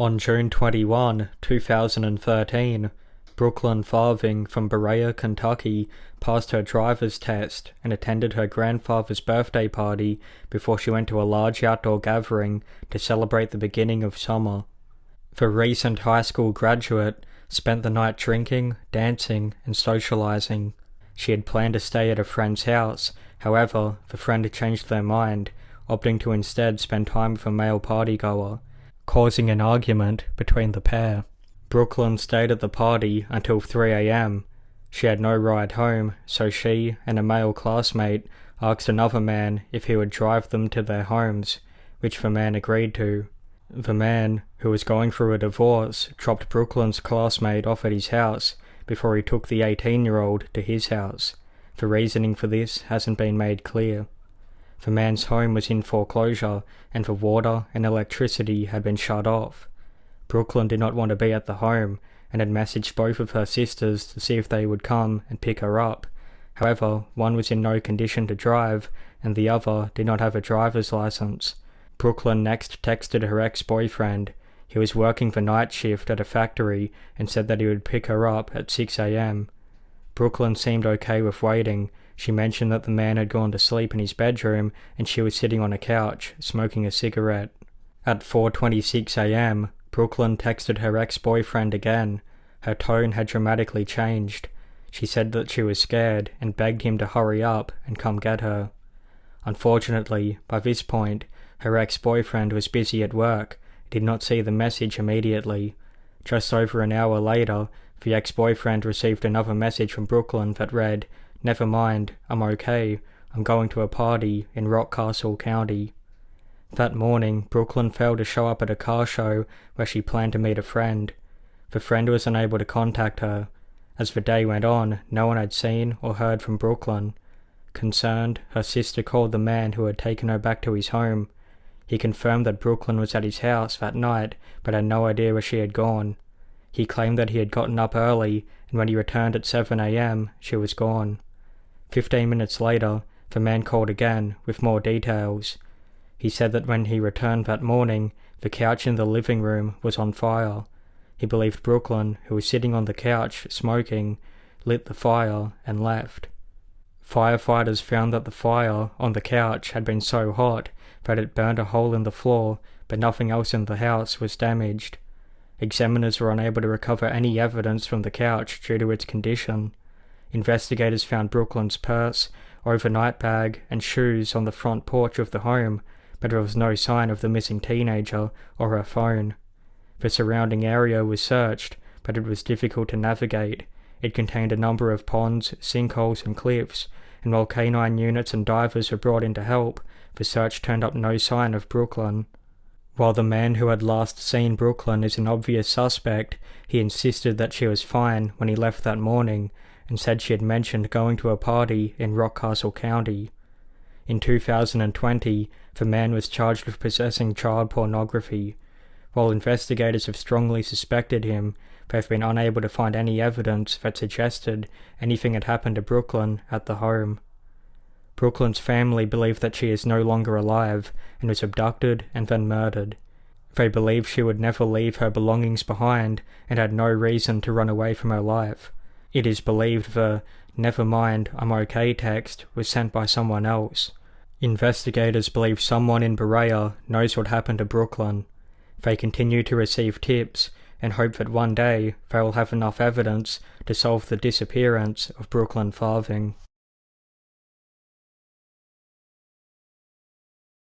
On June 21, 2013, Brookelyn Farthing from Berea, Kentucky passed her driver's test and attended her grandfather's birthday party before she went to a large outdoor gathering to celebrate the beginning of summer. The recent high school graduate spent the night drinking, dancing, and socializing. She had planned to stay at a friend's house, however, the friend had changed their mind, opting to instead spend time with a male partygoer, causing an argument between the pair. Brookelyn stayed at the party until 3 a.m. She had no ride home, so she and a male classmate asked another man if he would drive them to their homes, which the man agreed to. The man, who was going through a divorce, dropped Brookelyn's classmate off at his house before he took the 18-year-old to his house. The reasoning for this hasn't been made clear. The man's home was in foreclosure, and the water and electricity had been shut off. Brookelyn did not want to be at the home, and had messaged both of her sisters to see if they would come and pick her up. However, one was in no condition to drive, and the other did not have a driver's license. Brookelyn next texted her ex-boyfriend. He was working the night shift at a factory and said that he would pick her up at 6 a.m. Brookelyn seemed okay with waiting. She mentioned that the man had gone to sleep in his bedroom and she was sitting on a couch, smoking a cigarette. At 4:26 a.m., Brookelyn texted her ex-boyfriend again. Her tone had dramatically changed. She said that she was scared and begged him to hurry up and come get her. Unfortunately, by this point, her ex-boyfriend was busy at work and did not see the message immediately. Just over an hour later, the ex-boyfriend received another message from Brookelyn that read, "Never mind, I'm okay. I'm going to a party in Rockcastle County." That morning, Brookelyn failed to show up at a car show where she planned to meet a friend. The friend was unable to contact her. As the day went on, no one had seen or heard from Brookelyn. Concerned, her sister called the man who had taken her back to his home. He confirmed that Brookelyn was at his house that night, but had no idea where she had gone. He claimed that he had gotten up early, and when he returned at 7 a.m., she was gone. 15 minutes later, the man called again, with more details. He said that when he returned that morning, the couch in the living room was on fire. He believed Brookelyn, who was sitting on the couch, smoking, lit the fire and left. Firefighters found that the fire on the couch had been so hot that it burned a hole in the floor, but nothing else in the house was damaged. Examiners were unable to recover any evidence from the couch due to its condition. Investigators found Brookelyn's purse, overnight bag, and shoes on the front porch of the home, but there was no sign of the missing teenager or her phone. The surrounding area was searched, but it was difficult to navigate. It contained a number of ponds, sinkholes, and cliffs, and while canine units and divers were brought in to help, the search turned up no sign of Brookelyn. While the man who had last seen Brookelyn is an obvious suspect, he insisted that she was fine when he left that morning, and said she had mentioned going to a party in Rockcastle County. In 2020, the man was charged with possessing child pornography. While investigators have strongly suspected him, they have been unable to find any evidence that suggested anything had happened to Brookelyn at the home. Brookelyn's family believe that she is no longer alive and was abducted and then murdered. They believe she would never leave her belongings behind and had no reason to run away from her life. It is believed the "Never mind, I'm okay" text was sent by someone else. Investigators believe someone in Berea knows what happened to Brookelyn. They continue to receive tips and hope that one day they will have enough evidence to solve the disappearance of Brookelyn Farthing.